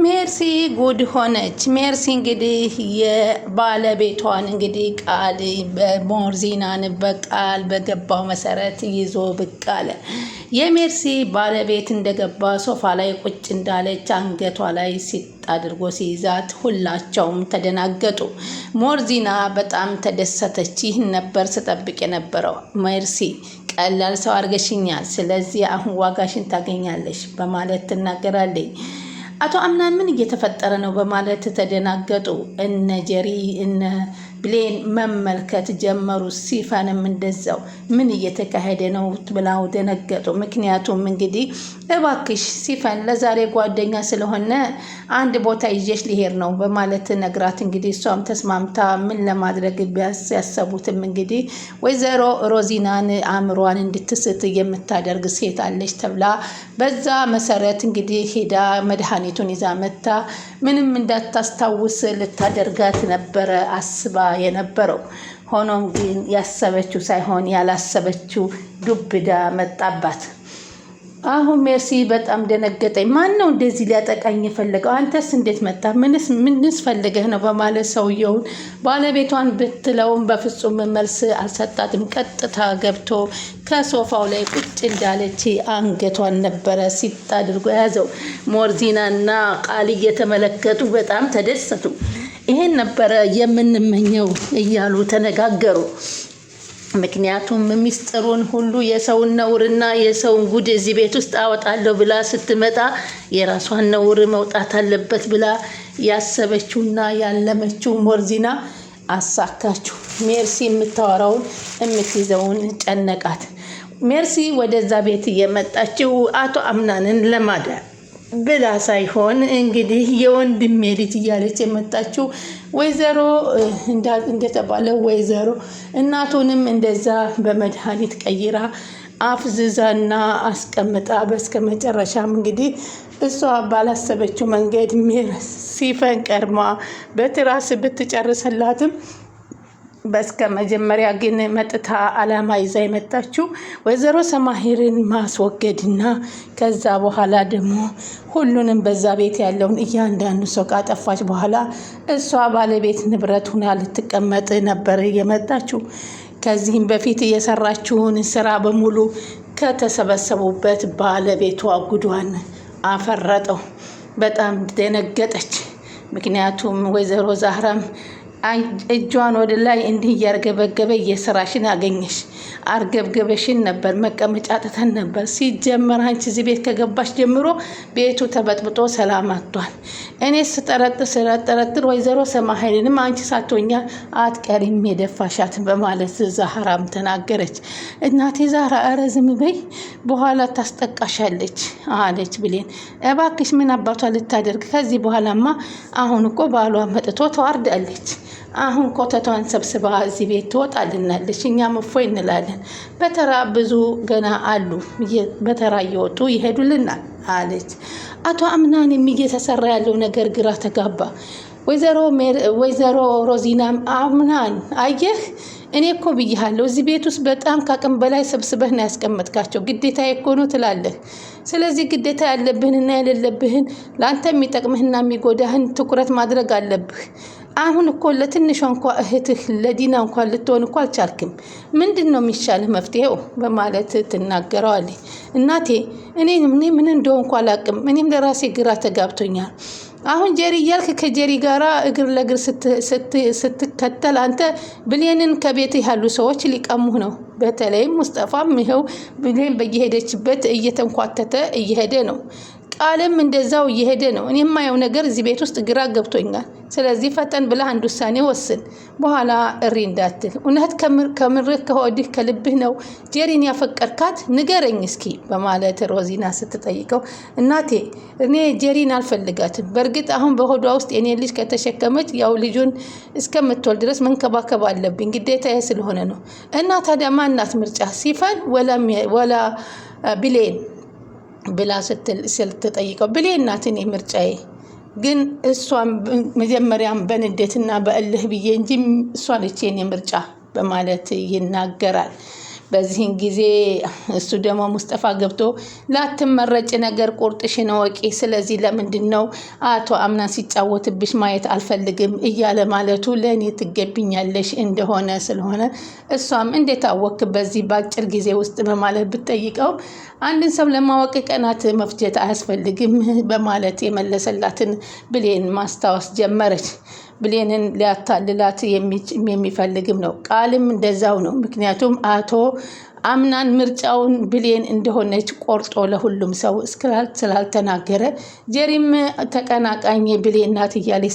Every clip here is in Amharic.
ሜርሲ ጉድ ሆነች። ሜርሲ እንግዲህ የባለቤቷን እንግዲህ ቃል በሞርዚናን በቃል በገባው መሰረት ይዞ ብቅ አለ። የሜርሲ ባለቤት እንደገባ ሶፋ ላይ ቁጭ እንዳለች አንገቷ ላይ ሲጥ አድርጎ ሲይዛት ሁላቸውም ተደናገጡ። ሞርዚና በጣም ተደሰተች። ይህን ነበር ስጠብቅ የነበረው። ሜርሲ ቀላል ሰው አድርገሽኛል፣ ስለዚህ አሁን ዋጋሽን ታገኛለሽ በማለት ትናገራለች። አቶ አምናን ምን እየተፈጠረ ነው በማለት ተደናገጡ። እነ ጀሪ እነ ብሌን መመልከት ጀመሩ። ሲፈንም እንደዛው ምን እየተካሄደ ነው ብለው ደነገጡ። ምክንያቱም እንግዲህ እባክሽ ሲፈን ለዛሬ ጓደኛ ስለሆነ አንድ ቦታ ይዤሽ ሊሄድ ነው በማለት ነግራት እንግዲህ እሷም ተስማምታ ምን ለማድረግ ያሰቡትም እንግዲህ ወይዘሮ ሮዚናን አእምሯን እንድትስት የምታደርግ ሴት አለች ተብላ በዛ መሰረት እንግዲህ ሄዳ መድኃኒቱን ይዛ መታ ምንም እንዳታስታውስ ልታደርጋት ነበረ አስባ የነበረው። ሆኖም ግን ያሰበችው ሳይሆን ያላሰበችው ዱብዳ መጣባት። አሁን ሜርሲ በጣም ደነገጠኝ። ማን ነው እንደዚህ ሊያጠቃኝ የፈለገው? አንተስ እንዴት መጣ? ምንስ ፈልገህ ነው በማለት ሰውየውን ባለቤቷን ብትለውም በፍጹም መልስ አልሰጣትም። ቀጥታ ገብቶ ከሶፋው ላይ ቁጭ እንዳለች አንገቷን ነበረ ሲጥ አድርጎ የያዘው። ሞርዚናና ቃል እየተመለከቱ በጣም ተደሰቱ። ይሄን ነበረ የምንመኘው እያሉ ተነጋገሩ። ምክንያቱም ሚስጥሩን ሁሉ የሰውን ነውርና የሰውን ጉድ እዚህ ቤት ውስጥ አወጣለሁ ብላ ስትመጣ የራሷን ነውር መውጣት አለበት ብላ ያሰበችውና ያለመችው ሞርዚና አሳካችሁ። ሜርሲ የምታወራውን የምትይዘውን ጨነቃት። ሜርሲ ወደዛ ቤት የመጣችው አቶ አምናንን ለማዳን ብላ ሳይሆን እንግዲህ የወንድሜ ልጅ እያለች የመጣችው ወይዘሮ እንደተባለው ወይዘሮ እናቱንም እንደዛ በመድኃኒት ቀይራ አፍዝዛና አስቀምጣ በስከ መጨረሻም እንግዲህ እሷ ባላሰበችው መንገድ ሲፈን ቀርማ በትራስ ብትጨርሰላትም በስከ መጀመሪያ ግን መጥታ አላማ ይዛ የመጣችው ወይዘሮ ሰማሂርን ማስወገድና ከዛ በኋላ ደግሞ ሁሉንም በዛ ቤት ያለውን እያንዳንዱ ሰው ካጠፋች በኋላ እሷ ባለቤት ንብረት ሆና ልትቀመጥ ነበር የመጣችው። ከዚህም በፊት የሰራችውን ስራ በሙሉ ከተሰበሰቡበት ባለቤቷ ጉዷን አፈረጠው። በጣም ደነገጠች። ምክንያቱም ወይዘሮ ዛህራም እጇን ወደ ላይ እንዲህ እያርገበገበ የስራሽን አገኘሽ፣ አርገብገበሽን ነበር መቀመጫ ጥተን ነበር። ሲጀመር አንቺ እዚህ ቤት ከገባሽ ጀምሮ ቤቱ ተበጥብጦ ሰላም አጥቷል። እኔ ስጠረጥር ወይዘሮ ሰማሂንም አንቺ ሳትሆኛ አትቀሪም የደፋሻት በማለት ዛህራም ተናገረች። እናቴ ዛህራ ኧረ ዝም በይ በኋላ ታስጠቃሻለች አለች ብሌን። እባክሽ ምን አባቷ ልታደርግ ከዚህ በኋላማ አሁን እኮ ባሏ መጥቶ ተዋርዳለች። አሁን ኮተቷን ሰብስባ እዚህ ቤት ትወጣልናለች። እኛም እፎይ እንላለን። በተራ ብዙ ገና አሉ፣ በተራ እየወጡ ይሄዱልናል አለች። አቶ አምናን እየተሰራ ያለው ነገር ግራ ተጋባ። ወይዘሮ ሮዚናም አምናን አየህ እኔ እኮ ብያለሁ እዚህ ቤት ውስጥ በጣም ከአቅም በላይ ሰብስበህ ነው ያስቀመጥካቸው። ግዴታ እኮ ነው ትላለህ። ስለዚህ ግዴታ ያለብህንና የሌለብህን ለአንተ የሚጠቅምህና የሚጎዳህን ትኩረት ማድረግ አለብህ። አሁን እኮ ለትንሿ እንኳ እህትህ ለዲና እንኳን ልትሆን እኮ አልቻልክም። ምንድን ነው የሚሻልህ መፍትሄው በማለት ትናገረዋለች። እናቴ እኔ ምን እንደሆንኩ አላቅም። እኔም ለራሴ ግራ ተጋብቶኛል። አሁን ጀሪ እያልክ ከጀሪ ጋራ እግር ለእግር ስትከተል አንተ ብሌንን ከቤት ያሉ ሰዎች ሊቀሙህ ነው። በተለይም ሙስጠፋም ይኸው ብሌን በየሄደችበት እየተንኳተተ እየሄደ ነው። ቃልም እንደዛው እየሄደ ነው። እኔ የማየው ነገር እዚህ ቤት ውስጥ ግራ ገብቶኛል። ስለዚህ ፈጠን ብለህ አንድ ውሳኔ ወስን፣ በኋላ እሪ እንዳትል። እውነት ከምርህ ከሆድህ ከልብህ ነው ጀሪን ያፈቀርካት? ንገረኝ እስኪ በማለት ሮዚና ስትጠይቀው እናቴ እኔ ጀሪን አልፈልጋትም። በእርግጥ አሁን በሆዷ ውስጥ የኔ ልጅ ከተሸከመች ያው ልጁን እስከምትወልድ ድረስ መንከባከብ አለብኝ፣ ግዴታዬ ስለሆነ ነው። እና ታዲያ ማናት ምርጫ ሲፈን ወላ ብሌን ብላ ስትጠይቀው ብሌን ናት እኔ ምርጫዬ። ግን እሷን መጀመሪያም በንዴትና በእልህ ብዬ እንጂ እሷ ነች የኔ ምርጫ በማለት ይናገራል። በዚህን ጊዜ እሱ ደግሞ ሙስጠፋ ገብቶ ላትመረጭ ነገር ቁርጥሽን ወቂ፣ ስለዚህ ለምንድነው አቶ አምናን ሲጫወትብሽ ማየት አልፈልግም እያለ ማለቱ ለእኔ ትገቢኛለሽ እንደሆነ ስለሆነ እሷም እንዴት አወክ በዚህ በአጭር ጊዜ ውስጥ በማለት ብትጠይቀው አንድን ሰው ለማወቅ ቀናት መፍጀት አያስፈልግም በማለት የመለሰላትን ብሌን ማስታወስ ጀመረች። ብሌንን ሊያታልላት የሚፈልግም ነው። ቃልም እንደዛው ነው። ምክንያቱም አቶ አምናን ምርጫውን ብሌን እንደሆነች ቆርጦ ለሁሉም ሰው ስላልተናገረ ጀሪም ተቀናቃኝ ብሌን ናት እያለች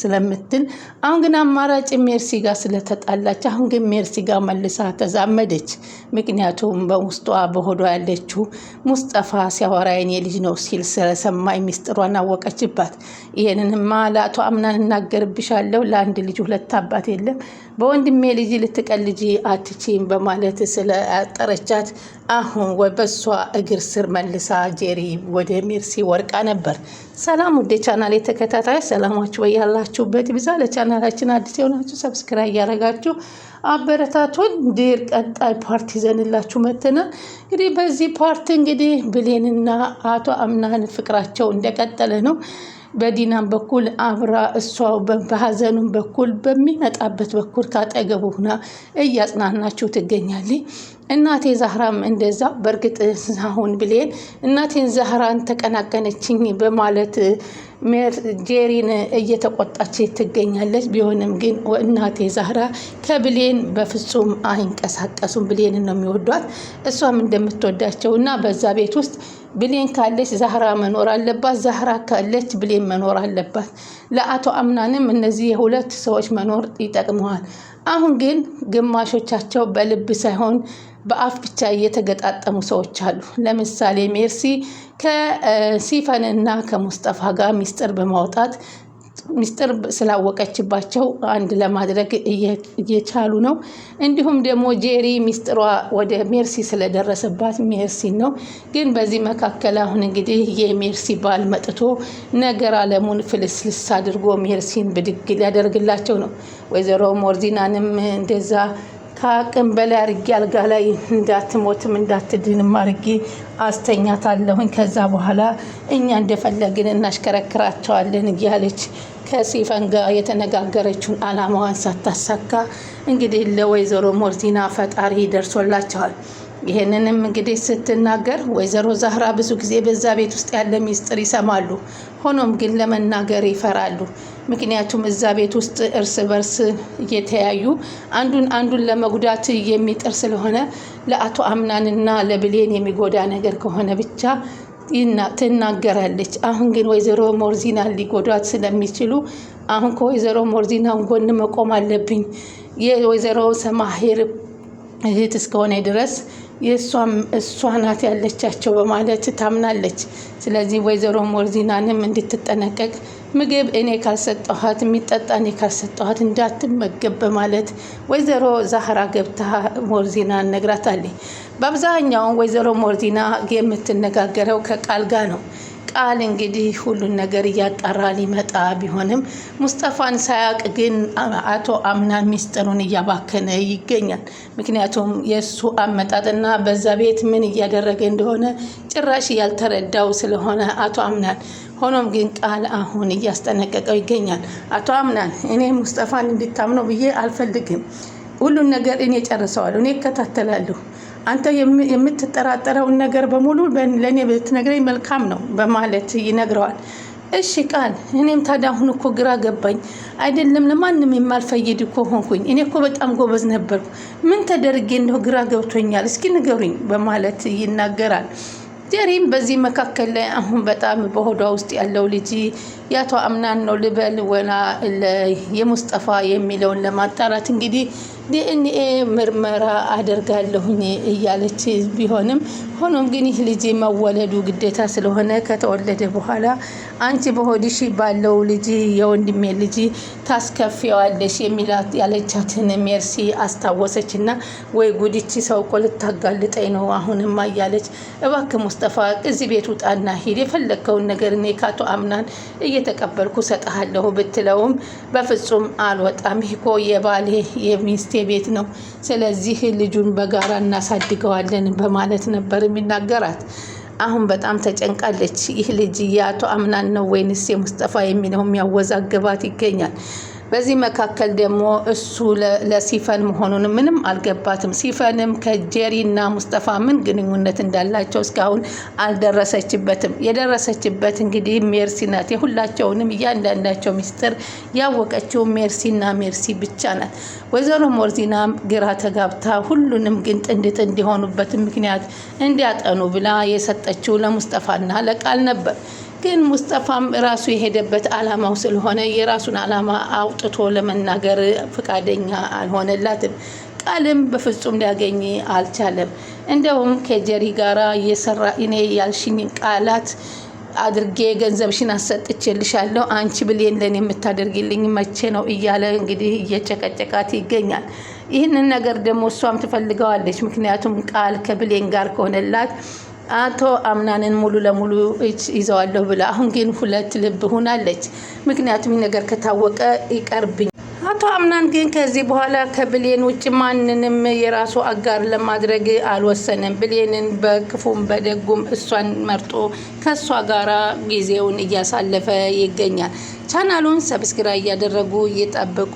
ስለምትል አሁን ግን አማራጭ ሜርሲ ጋር ስለተጣላች አሁን ግን ሜርሲ ጋር መልሳ ተዛመደች። ምክንያቱም በውስጧ በሆዷ ያለችው ሙስጠፋ ሲያወራ የኔ ልጅ ነው ሲል ስለሰማይ ሚስጥሯን አወቀችባት። ይሄንንማ ለአቶ አምናን እናገርብሻለሁ፣ ለአንድ ልጅ ሁለት አባት የለም፣ በወንድሜ ልጅ ልትቀልጂ አትችይም በማለት ስለአጠረቻት አሁን በሷ እግር ስር መልሳ ጄሪ ወደ ሜርሲ ወርቃ ነበር። ሰላም ወደ ቻናል የተከታታይ ሰላማችሁ በያላችሁበት ይብዛ። ለቻናላችን አዲስ የሆናችሁ ሰብስክራይብ ያደረጋችሁ አበረታቱን። ድር ቀጣይ ፓርት ይዘንላችሁ መተናል። እንግዲህ በዚህ ፓርት እንግዲህ ብሌንና አቶ አምናን ፍቅራቸው እንደቀጠለ ነው። በዲናም በኩል አብራ እሷ በሀዘኑም በኩል በሚመጣበት በኩል ካጠገቡ ሆና እያጽናናችሁ ትገኛለች። እናቴ ዛህራም እንደዛ። በእርግጥ አሁን ብሌን እናቴን ዛህራን ተቀናቀነችኝ በማለት ጄሪን እየተቆጣች ትገኛለች። ቢሆንም ግን እናቴ ዛህራ ከብሌን በፍጹም አይንቀሳቀሱም። ብሌንን ነው የሚወዷት፣ እሷም እንደምትወዳቸው እና በዛ ቤት ውስጥ ብሌን ካለች ዛህራ መኖር አለባት፣ ዛህራ ካለች ብሌን መኖር አለባት። ለአቶ አምናንም እነዚህ የሁለት ሰዎች መኖር ይጠቅመዋል። አሁን ግን ግማሾቻቸው በልብ ሳይሆን በአፍ ብቻ እየተገጣጠሙ ሰዎች አሉ። ለምሳሌ ሜርሲ ከሲፈንና ከሙስጠፋ ጋር ሚስጥር በማውጣት ሚስጥር ስላወቀችባቸው አንድ ለማድረግ እየቻሉ ነው። እንዲሁም ደግሞ ጄሪ ሚስጥሯ ወደ ሜርሲ ስለደረሰባት ሜርሲ ነው። ግን በዚህ መካከል አሁን እንግዲህ የሜርሲ ባል መጥቶ ነገር አለሙን ፍልስልስ አድርጎ ሜርሲን ብድግ ሊያደርግላቸው ነው። ወይዘሮ ሞርዚናንም እንደዛ ከአቅም በላይ አርጌ አልጋ ላይ እንዳትሞትም እንዳትድንም አርጌ አስተኛታለሁኝ። ከዛ በኋላ እኛ እንደፈለግን እናሽከረክራቸዋለን እያለች ከሲፈን ጋር የተነጋገረችውን አላማዋን ሳታሳካ እንግዲህ ለወይዘሮ ሞርዚና ፈጣሪ ደርሶላቸዋል። ይሄንንም እንግዲህ ስትናገር ወይዘሮ ዛህራ ብዙ ጊዜ በዛ ቤት ውስጥ ያለ ሚስጥር ይሰማሉ። ሆኖም ግን ለመናገር ይፈራሉ። ምክንያቱም እዛ ቤት ውስጥ እርስ በርስ እየተያዩ አንዱን ለመጉዳት የሚጥር ስለሆነ ለአቶ አምናንና ለብሌን የሚጎዳ ነገር ከሆነ ብቻ ትናገራለች። አሁን ግን ወይዘሮ ሞርዚና ሊጎዳት ስለሚችሉ አሁን ከወይዘሮ ሞርዚና ጎን መቆም አለብኝ፣ የወይዘሮ ሰማሄር እህት እስከሆነ ድረስ እሷ ናት ያለቻቸው በማለት ታምናለች። ስለዚህ ወይዘሮ ሞርዚናንም እንድትጠነቀቅ ምግብ እኔ ካልሰጠኋት የሚጠጣ እኔ ካልሰጠኋት እንዳትመገብ በማለት ወይዘሮ ዛህራ ገብታ ሞርዚናን ነግራታለች። በአብዛኛውን ወይዘሮ ሞርዚና የምትነጋገረው ከቃል ጋር ነው። ቃል እንግዲህ ሁሉን ነገር እያጣራ ሊመጣ ቢሆንም ሙስጠፋን ሳያቅ ግን አቶ አምናን ሚስጥሩን እያባከነ ይገኛል። ምክንያቱም የእሱ አመጣጥና በዛ ቤት ምን እያደረገ እንደሆነ ጭራሽ ያልተረዳው ስለሆነ አቶ አምናን። ሆኖም ግን ቃል አሁን እያስጠነቀቀው ይገኛል። አቶ አምናን እኔ ሙስጠፋን እንድታምነው ብዬ አልፈልግም። ሁሉን ነገር እኔ ጨርሰዋለሁ፣ እኔ እከታተላለሁ። አንተ የምትጠራጠረውን ነገር በሙሉ ለእኔ ብትነግረኝ መልካም ነው በማለት ይነግረዋል። እሺ ቃል፣ እኔም ታዲያ አሁን እኮ ግራ ገባኝ። አይደለም ለማንም የማልፈይድ እኮ ሆንኩኝ። እኔ እኮ በጣም ጎበዝ ነበርኩ። ምን ተደርጌ እንደው ግራ ገብቶኛል፣ እስኪ ንገሩኝ በማለት ይናገራል። ጀሪም በዚህ መካከል ላይ አሁን በጣም በሆዷ ውስጥ ያለው ልጅ የአቶ አምናን ነው ልበል ወላ የሙስጠፋ የሚለውን ለማጣራት እንግዲህ ዲኤንኤ ምርመራ አደርጋለሁኝ እያለች ቢሆንም ሆኖም ግን ይህ ልጅ መወለዱ ግዴታ ስለሆነ ከተወለደ በኋላ አንቺ በሆድሽ ባለው ልጅ የወንድሜ ልጅ ታስከፊዋለሽ የሚላት ያለቻትን ሜርሲ አስታወሰችና ወይ ጉዲቺ ሰው እኮ ልታጋልጠኝ ነው አሁንማ እያለች እባክህ ሙስጠፋ እዚህ ቤት ውጣና ሂድ፣ የፈለግከውን ነገር እኔ ካቶ አምናን እየተቀበልኩ ሰጥሃለሁ ብትለውም በፍጹም አልወጣም፣ ይህ እኮ የባሌ የሚስት የአክስቴ ቤት ነው፣ ስለዚህ ልጁን በጋራ እናሳድገዋለን በማለት ነበር የሚናገራት። አሁን በጣም ተጨንቃለች። ይህ ልጅ የአቶ አምናን ነው ወይንስ የሙስጠፋ የሚለው የሚያወዛግባት ይገኛል። በዚህ መካከል ደግሞ እሱ ለሲፈን መሆኑን ምንም አልገባትም። ሲፈንም ከጄሪና ሙስጠፋ ምን ግንኙነት እንዳላቸው እስካሁን አልደረሰችበትም። የደረሰችበት እንግዲህ ሜርሲ ናት። የሁላቸውንም እያንዳንዳቸው ሚስጥር ያወቀችው ሜርሲና ሜርሲ ብቻ ናት። ወይዘሮ ሞርዚና ግራ ተጋብታ ሁሉንም ግን ጥንድ ጥንድ የሆኑበት ምክንያት እንዲያጠኑ ብላ የሰጠችው ለሙስጠፋና ለቃል ነበር። ግን ሙስጠፋም ራሱ የሄደበት አላማው ስለሆነ የራሱን አላማ አውጥቶ ለመናገር ፈቃደኛ አልሆነላትም። ቃልም በፍጹም ሊያገኝ አልቻለም። እንደውም ከጀሪ ጋራ እየሰራ እኔ ያልሽኝ ቃላት አድርጌ ገንዘብሽን አሰጥቼልሻለሁ፣ አንቺ ብሌን ለኔ የምታደርጊልኝ መቼ ነው እያለ እንግዲህ እየጨቀጨቃት ይገኛል። ይህንን ነገር ደግሞ እሷም ትፈልገዋለች። ምክንያቱም ቃል ከብሌን ጋር ከሆነላት አቶ አምናንን ሙሉ ለሙሉ ይዘዋለሁ ብላ፣ አሁን ግን ሁለት ልብ ሆናለች። ምክንያቱም ነገር ከታወቀ ይቀርብኝ። አቶ አምናን ግን ከዚህ በኋላ ከብሌን ውጭ ማንንም የራሱ አጋር ለማድረግ አልወሰነም። ብሌንን በክፉም በደጉም እሷን መርጦ ከሷ ጋራ ጊዜውን እያሳለፈ ይገኛል። ቻናሉን ሰብስክራይብ እያደረጉ ይጠብቁ።